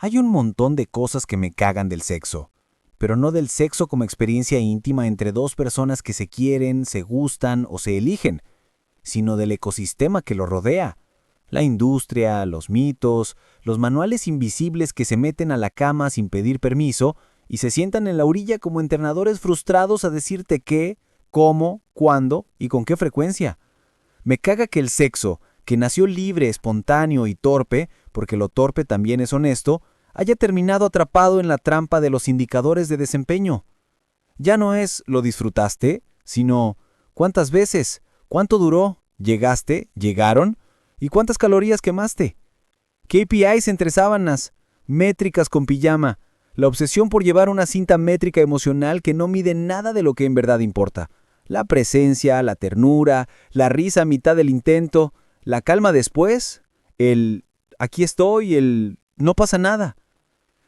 Hay un montón de cosas que me cagan del sexo, pero no del sexo como experiencia íntima entre dos personas que se quieren, se gustan o se eligen, sino del ecosistema que lo rodea. La industria, los mitos, los manuales invisibles que se meten a la cama sin pedir permiso y se sientan en la orilla como entrenadores frustrados a decirte qué, cómo, cuándo y con qué frecuencia. Me caga que el sexo, que nació libre, espontáneo y torpe, porque lo torpe también es honesto, haya terminado atrapado en la trampa de los indicadores de desempeño. Ya no es ¿lo disfrutaste?, sino ¿cuántas veces? ¿Cuánto duró? ¿Llegaste? ¿Llegaron? ¿Y cuántas calorías quemaste? KPIs entre sábanas, métricas con pijama, la obsesión por llevar una cinta métrica emocional que no mide nada de lo que en verdad importa. La presencia, la ternura, la risa a mitad del intento, la calma después, el aquí estoy, el no pasa nada.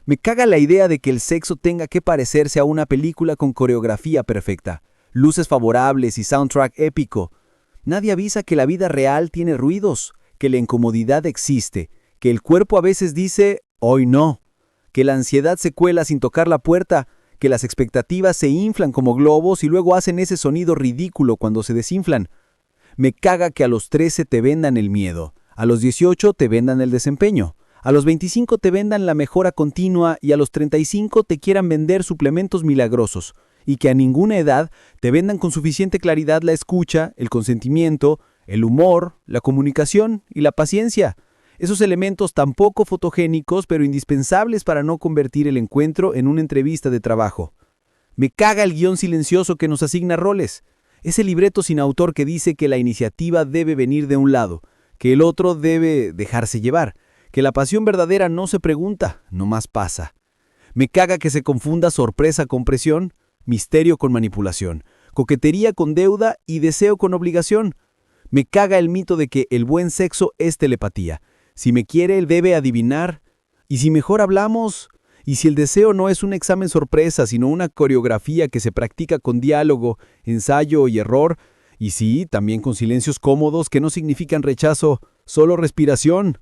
Me caga la idea de que el sexo tenga que parecerse a una película con coreografía perfecta, luces favorables y soundtrack épico. Nadie avisa que la vida real tiene ruidos, que la incomodidad existe, que el cuerpo a veces dice, hoy no, que la ansiedad se cuela sin tocar la puerta, que las expectativas se inflan como globos y luego hacen ese sonido ridículo cuando se desinflan. Me caga que a los 13 te vendan el miedo, a los 18 te vendan el desempeño, a los 25 te vendan la mejora continua y a los 35 te quieran vender suplementos milagrosos, y que a ninguna edad te vendan con suficiente claridad la escucha, el consentimiento, el humor, la comunicación y la paciencia. Esos elementos tan poco fotogénicos pero indispensables para no convertir el encuentro en una entrevista de trabajo. Me caga el guión silencioso que nos asigna roles. Ese libreto sin autor que dice que la iniciativa debe venir de un lado, que el otro debe dejarse llevar, que la pasión verdadera no se pregunta, nomás pasa. Me caga que se confunda sorpresa con presión, misterio con manipulación, coquetería con deuda y deseo con obligación. Me caga el mito de que el buen sexo es telepatía. Si me quiere, él debe adivinar. ¿Y si mejor hablamos? ¿Y si el deseo no es un examen sorpresa, sino una coreografía que se practica con diálogo, ensayo y error? Y sí, también con silencios cómodos que no significan rechazo, solo respiración.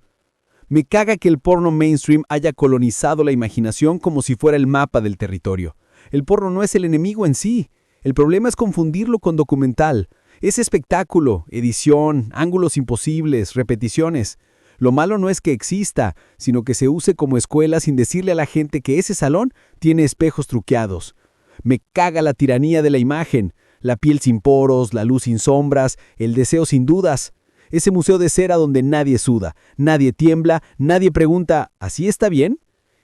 Me caga que el porno mainstream haya colonizado la imaginación como si fuera el mapa del territorio. El porno no es el enemigo en sí. El problema es confundirlo con documental. Es espectáculo, edición, ángulos imposibles, repeticiones. Lo malo no es que exista, sino que se use como escuela sin decirle a la gente que ese salón tiene espejos truqueados. Me caga la tiranía de la imagen, la piel sin poros, la luz sin sombras, el deseo sin dudas. Ese museo de cera donde nadie suda, nadie tiembla, nadie pregunta, ¿así está bien?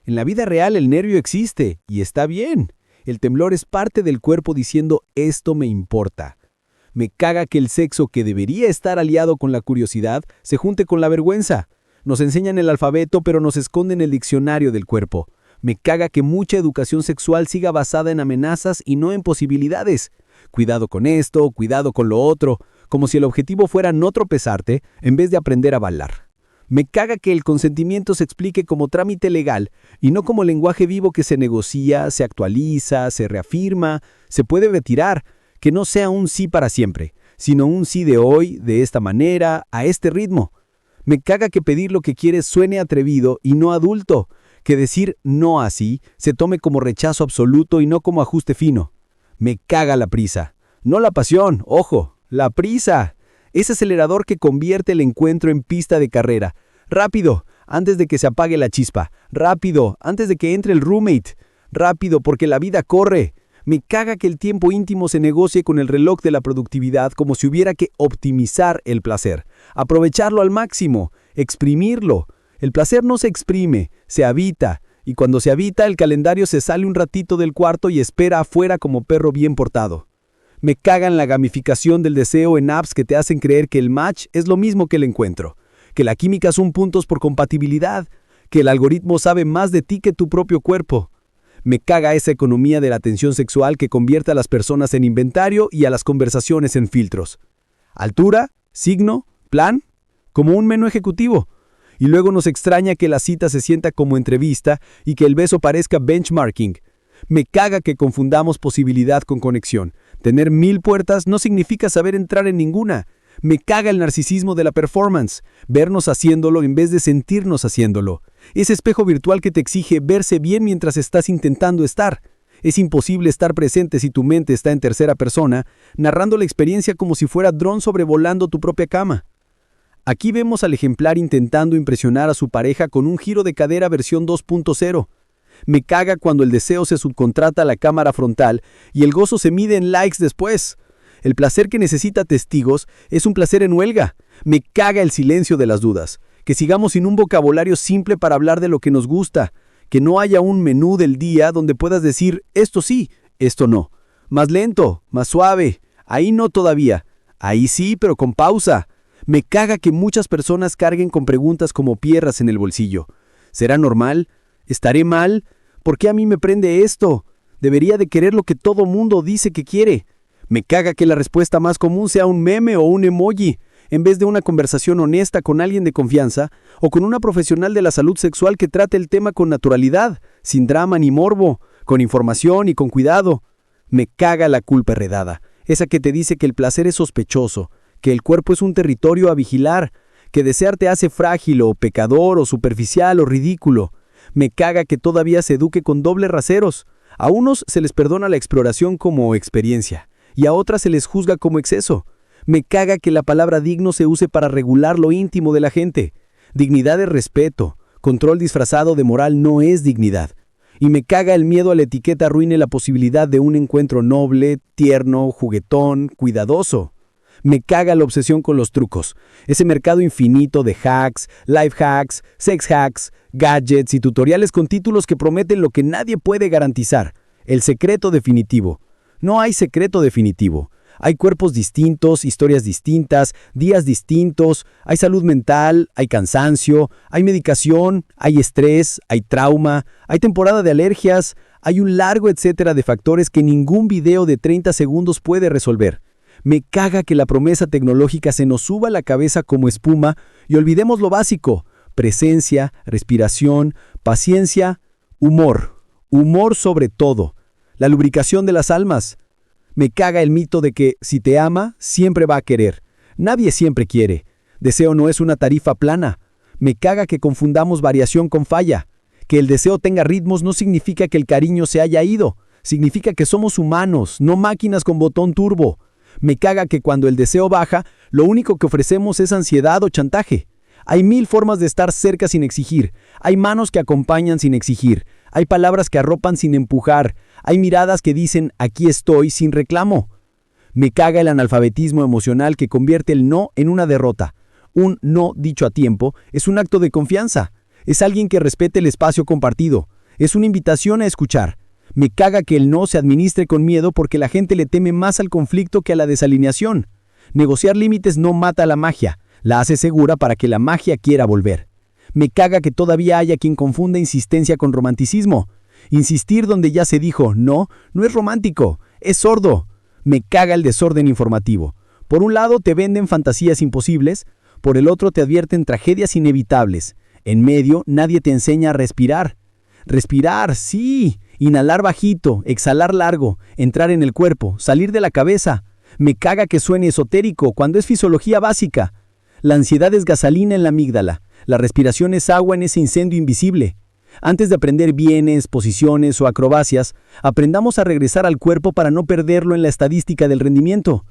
En la vida real el nervio existe, y está bien. El temblor es parte del cuerpo diciendo, esto me importa. Me caga que el sexo que debería estar aliado con la curiosidad se junte con la vergüenza. Nos enseñan el alfabeto pero nos esconden el diccionario del cuerpo. Me caga que mucha educación sexual siga basada en amenazas y no en posibilidades. Cuidado con esto, cuidado con lo otro, como si el objetivo fuera no tropezarte en vez de aprender a bailar. Me caga que el consentimiento se explique como trámite legal y no como lenguaje vivo que se negocia, se actualiza, se reafirma, se puede retirar. Que no sea un sí para siempre, sino un sí de hoy, de esta manera, a este ritmo. Me caga que pedir lo que quieres suene atrevido y no adulto, que decir no así se tome como rechazo absoluto y no como ajuste fino. Me caga la prisa. No la pasión, ojo, la prisa. Ese acelerador que convierte el encuentro en pista de carrera. Rápido, antes de que se apague la chispa. Rápido, antes de que entre el roommate. Rápido, porque la vida corre. Me caga que el tiempo íntimo se negocie con el reloj de la productividad como si hubiera que optimizar el placer, aprovecharlo al máximo, exprimirlo. El placer no se exprime, se habita, y cuando se habita el calendario se sale un ratito del cuarto y espera afuera como perro bien portado. Me cagan la gamificación del deseo en apps que te hacen creer que el match es lo mismo que el encuentro, que la química son puntos por compatibilidad, que el algoritmo sabe más de ti que tu propio cuerpo. Me caga esa economía de la atención sexual que convierte a las personas en inventario y a las conversaciones en filtros. Altura, signo, plan, como un menú ejecutivo. Y luego nos extraña que la cita se sienta como entrevista y que el beso parezca benchmarking. Me caga que confundamos posibilidad con conexión. Tener 1000 puertas no significa saber entrar en ninguna. Me caga el narcisismo de la performance, vernos haciéndolo en vez de sentirnos haciéndolo. Ese espejo virtual que te exige verse bien mientras estás intentando estar. Es imposible estar presente si tu mente está en tercera persona, narrando la experiencia como si fuera dron sobrevolando tu propia cama. Aquí vemos al ejemplar intentando impresionar a su pareja con un giro de cadera versión 2.0. Me caga cuando el deseo se subcontrata a la cámara frontal y el gozo se mide en likes después. El placer que necesita testigos es un placer en huelga. Me caga el silencio de las dudas. Que sigamos sin un vocabulario simple para hablar de lo que nos gusta. Que no haya un menú del día donde puedas decir esto sí, esto no. Más lento, más suave. Ahí no todavía. Ahí sí, pero con pausa. Me caga que muchas personas carguen con preguntas como piedras en el bolsillo. ¿Será normal? ¿Estaré mal? ¿Por qué a mí me prende esto? Debería de querer lo que todo mundo dice que quiere. Me caga que la respuesta más común sea un meme o un emoji, en vez de una conversación honesta con alguien de confianza o con una profesional de la salud sexual que trate el tema con naturalidad, sin drama ni morbo, con información y con cuidado. Me caga la culpa heredada, esa que te dice que el placer es sospechoso, que el cuerpo es un territorio a vigilar, que desear te hace frágil o pecador o superficial o ridículo. Me caga que todavía se eduque con dobles raseros. A unos se les perdona la exploración como experiencia y a otras se les juzga como exceso. Me caga que la palabra digno se use para regular lo íntimo de la gente. Dignidad es respeto. Control disfrazado de moral no es dignidad. Y me caga el miedo a la etiqueta arruine la posibilidad de un encuentro noble, tierno, juguetón, cuidadoso. Me caga la obsesión con los trucos. Ese mercado infinito de hacks, life hacks, sex hacks, gadgets y tutoriales con títulos que prometen lo que nadie puede garantizar. El secreto definitivo. No hay secreto definitivo. Hay cuerpos distintos, historias distintas, días distintos, hay salud mental, hay cansancio, hay medicación, hay estrés, hay trauma, hay temporada de alergias, hay un largo etcétera de factores que ningún video de 30 segundos puede resolver. Me caga que la promesa tecnológica se nos suba a la cabeza como espuma y olvidemos lo básico: presencia, respiración, paciencia, humor. Humor sobre todo. La lubricación de las almas. Me caga el mito de que si te ama, siempre va a querer. Nadie siempre quiere. Deseo no es una tarifa plana. Me caga que confundamos variación con falla. Que el deseo tenga ritmos no significa que el cariño se haya ido. Significa que somos humanos, no máquinas con botón turbo. Me caga que cuando el deseo baja, lo único que ofrecemos es ansiedad o chantaje. Hay 1000 formas de estar cerca sin exigir. Hay manos que acompañan sin exigir. Hay palabras que arropan sin empujar. Hay miradas que dicen aquí estoy sin reclamo. Me caga el analfabetismo emocional que convierte el no en una derrota. Un no dicho a tiempo es un acto de confianza. Es alguien que respete el espacio compartido. Es una invitación a escuchar. Me caga que el no se administre con miedo porque la gente le teme más al conflicto que a la desalineación. Negociar límites no mata la magia, la hace segura para que la magia quiera volver. Me caga que todavía haya quien confunda insistencia con romanticismo. Insistir donde ya se dijo no es romántico, es sordo. Me caga el desorden informativo. Por un lado te venden fantasías imposibles, por el otro te advierten tragedias inevitables. En medio nadie te enseña a respirar. Respirar, sí. Inhalar bajito, exhalar largo, entrar en el cuerpo, salir de la cabeza. Me caga que suene esotérico cuando es fisiología básica. La ansiedad es gasolina en la amígdala. La respiración es agua en ese incendio invisible. Antes de aprender bienes, posiciones o acrobacias, aprendamos a regresar al cuerpo para no perderlo en la estadística del rendimiento.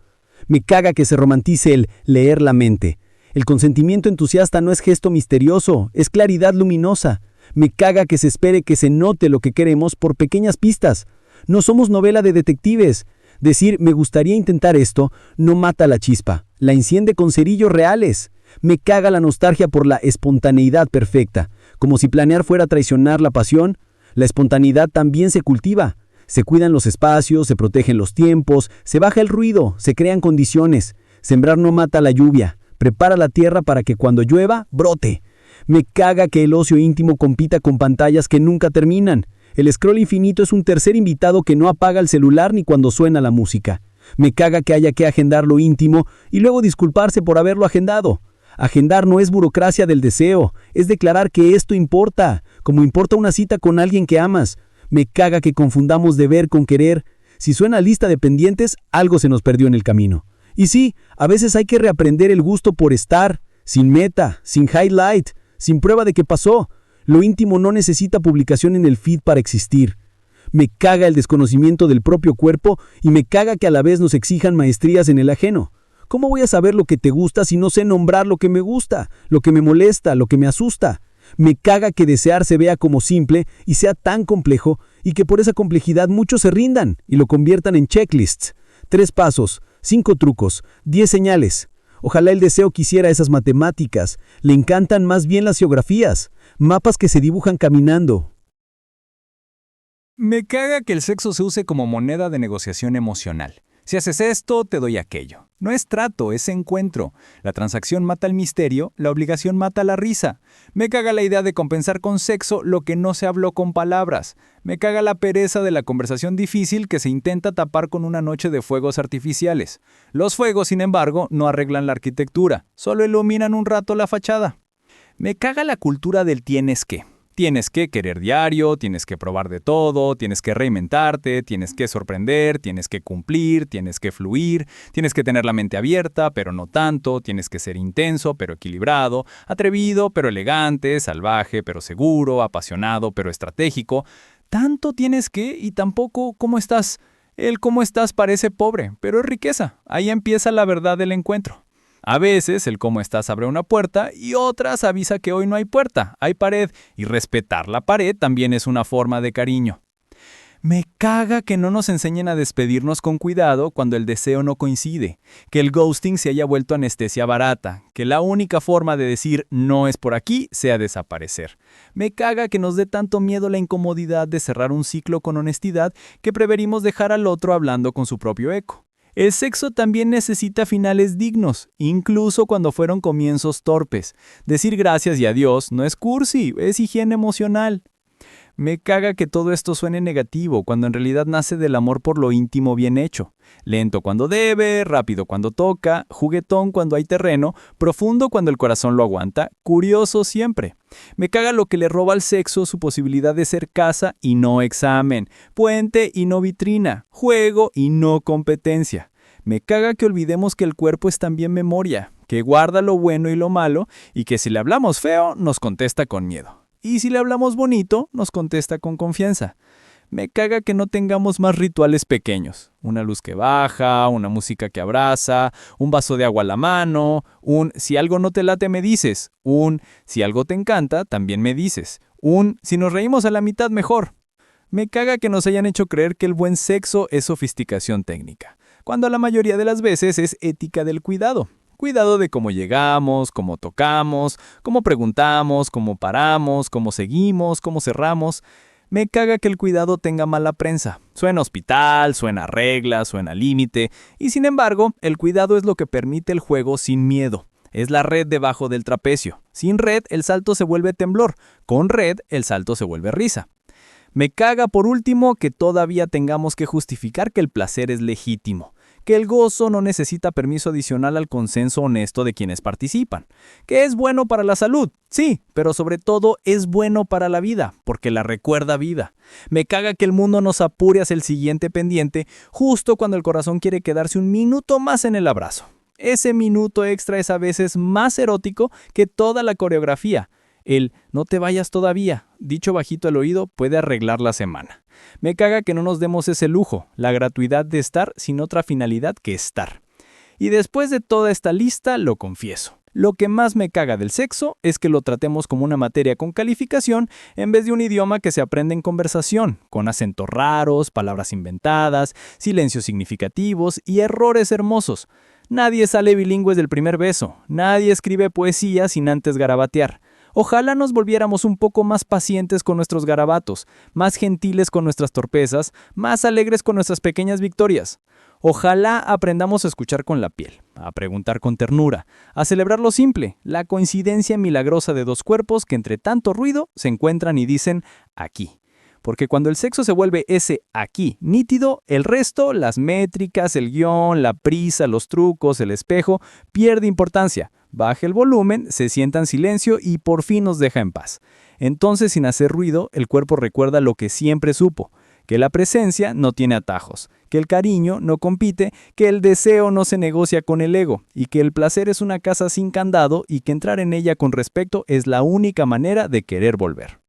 Me caga que se romantice el leer la mente. El consentimiento entusiasta no es gesto misterioso, es claridad luminosa. Me caga que se espere que se note lo que queremos por pequeñas pistas. No somos novela de detectives. Decir me gustaría intentar esto no mata la chispa, la enciende con cerillos reales. Me caga la nostalgia por la espontaneidad perfecta, como si planear fuera traicionar la pasión. La espontaneidad también se cultiva. Se cuidan los espacios, se protegen los tiempos, se baja el ruido, se crean condiciones. Sembrar no mata la lluvia, prepara la tierra para que cuando llueva, brote. Me caga que el ocio íntimo compita con pantallas que nunca terminan. El scroll infinito es un tercer invitado que no apaga el celular ni cuando suena la música. Me caga que haya que agendar lo íntimo y luego disculparse por haberlo agendado. Agendar no es burocracia del deseo, es declarar que esto importa, como importa una cita con alguien que amas. Me caga que confundamos deber con querer. Si suena lista de pendientes, algo se nos perdió en el camino. Y sí, a veces hay que reaprender el gusto por estar, sin meta, sin highlight, sin prueba de que pasó. Lo íntimo no necesita publicación en el feed para existir. Me caga el desconocimiento del propio cuerpo y me caga que a la vez nos exijan maestrías en el ajeno. ¿Cómo voy a saber lo que te gusta si no sé nombrar lo que me gusta, lo que me molesta, lo que me asusta? Me caga que desear se vea como simple y sea tan complejo y que por esa complejidad muchos se rindan y lo conviertan en checklists. 3 pasos, 5 trucos, 10 señales. Ojalá el deseo quisiera esas matemáticas. Le encantan más bien las geografías, mapas que se dibujan caminando. Me caga que el sexo se use como moneda de negociación emocional. Si haces esto, te doy aquello. No es trato, es encuentro. La transacción mata el misterio, la obligación mata la risa. Me caga la idea de compensar con sexo lo que no se habló con palabras. Me caga la pereza de la conversación difícil que se intenta tapar con una noche de fuegos artificiales. Los fuegos, sin embargo, no arreglan la arquitectura, solo iluminan un rato la fachada. Me caga la cultura del tienes que. Tienes que querer diario, tienes que probar de todo, tienes que reinventarte, tienes que sorprender, tienes que cumplir, tienes que fluir, tienes que tener la mente abierta, pero no tanto, tienes que ser intenso, pero equilibrado, atrevido, pero elegante, salvaje, pero seguro, apasionado, pero estratégico. Tanto tienes que y tampoco cómo estás. El cómo estás parece pobre, pero es riqueza. Ahí empieza la verdad del encuentro. A veces el cómo estás abre una puerta y otras avisa que hoy no hay puerta, hay pared, y respetar la pared también es una forma de cariño. Me caga que no nos enseñen a despedirnos con cuidado cuando el deseo no coincide, que el ghosting se haya vuelto anestesia barata, que la única forma de decir no es por aquí sea desaparecer. Me caga que nos dé tanto miedo la incomodidad de cerrar un ciclo con honestidad que preferimos dejar al otro hablando con su propio eco. El sexo también necesita finales dignos, incluso cuando fueron comienzos torpes. Decir gracias y adiós no es cursi, es higiene emocional. Me caga que todo esto suene negativo, cuando en realidad nace del amor por lo íntimo bien hecho. Lento cuando debe, rápido cuando toca, juguetón cuando hay terreno, profundo cuando el corazón lo aguanta, curioso siempre. Me caga lo que le roba al sexo su posibilidad de ser casa y no examen, puente y no vitrina, juego y no competencia. Me caga que olvidemos que el cuerpo es también memoria, que guarda lo bueno y lo malo, y que si le hablamos feo, nos contesta con miedo. Y si le hablamos bonito, nos contesta con confianza. Me caga que no tengamos más rituales pequeños. Una luz que baja, una música que abraza, un vaso de agua a la mano, un si algo no te late me dices, un si algo te encanta también me dices, un si nos reímos a la mitad mejor. Me caga que nos hayan hecho creer que el buen sexo es sofisticación técnica, cuando la mayoría de las veces es ética del cuidado. Cuidado de cómo llegamos, cómo tocamos, cómo preguntamos, cómo paramos, cómo seguimos, cómo cerramos. Me caga que el cuidado tenga mala prensa. Suena hospital, suena regla, suena límite. Y sin embargo, el cuidado es lo que permite el juego sin miedo. Es la red debajo del trapecio. Sin red, el salto se vuelve temblor. Con red, el salto se vuelve risa. Me caga, por último, que todavía tengamos que justificar que el placer es legítimo. Que el gozo no necesita permiso adicional al consenso honesto de quienes participan. Que es bueno para la salud, sí, pero sobre todo es bueno para la vida, porque la recuerda viva. Me caga que el mundo nos apure hacia el siguiente pendiente, justo cuando el corazón quiere quedarse un minuto más en el abrazo. Ese minuto extra es a veces más erótico que toda la coreografía. El no te vayas todavía, dicho bajito al oído, puede arreglar la semana. Me caga que no nos demos ese lujo, la gratuidad de estar sin otra finalidad que estar. Y después de toda esta lista, lo confieso. Lo que más me caga del sexo es que lo tratemos como una materia con calificación en vez de un idioma que se aprende en conversación, con acentos raros, palabras inventadas, silencios significativos y errores hermosos. Nadie sale bilingüe del primer beso, nadie escribe poesía sin antes garabatear. Ojalá nos volviéramos un poco más pacientes con nuestros garabatos, más gentiles con nuestras torpezas, más alegres con nuestras pequeñas victorias. Ojalá aprendamos a escuchar con la piel, a preguntar con ternura, a celebrar lo simple, la coincidencia milagrosa de dos cuerpos que entre tanto ruido se encuentran y dicen aquí. Porque cuando el sexo se vuelve ese aquí nítido, el resto, las métricas, el guión, la prisa, los trucos, el espejo, pierde importancia. Baja el volumen, se sienta en silencio y por fin nos deja en paz. Entonces, sin hacer ruido, el cuerpo recuerda lo que siempre supo, que la presencia no tiene atajos, que el cariño no compite, que el deseo no se negocia con el ego, y que el placer es una casa sin candado y que entrar en ella con respeto es la única manera de querer volver.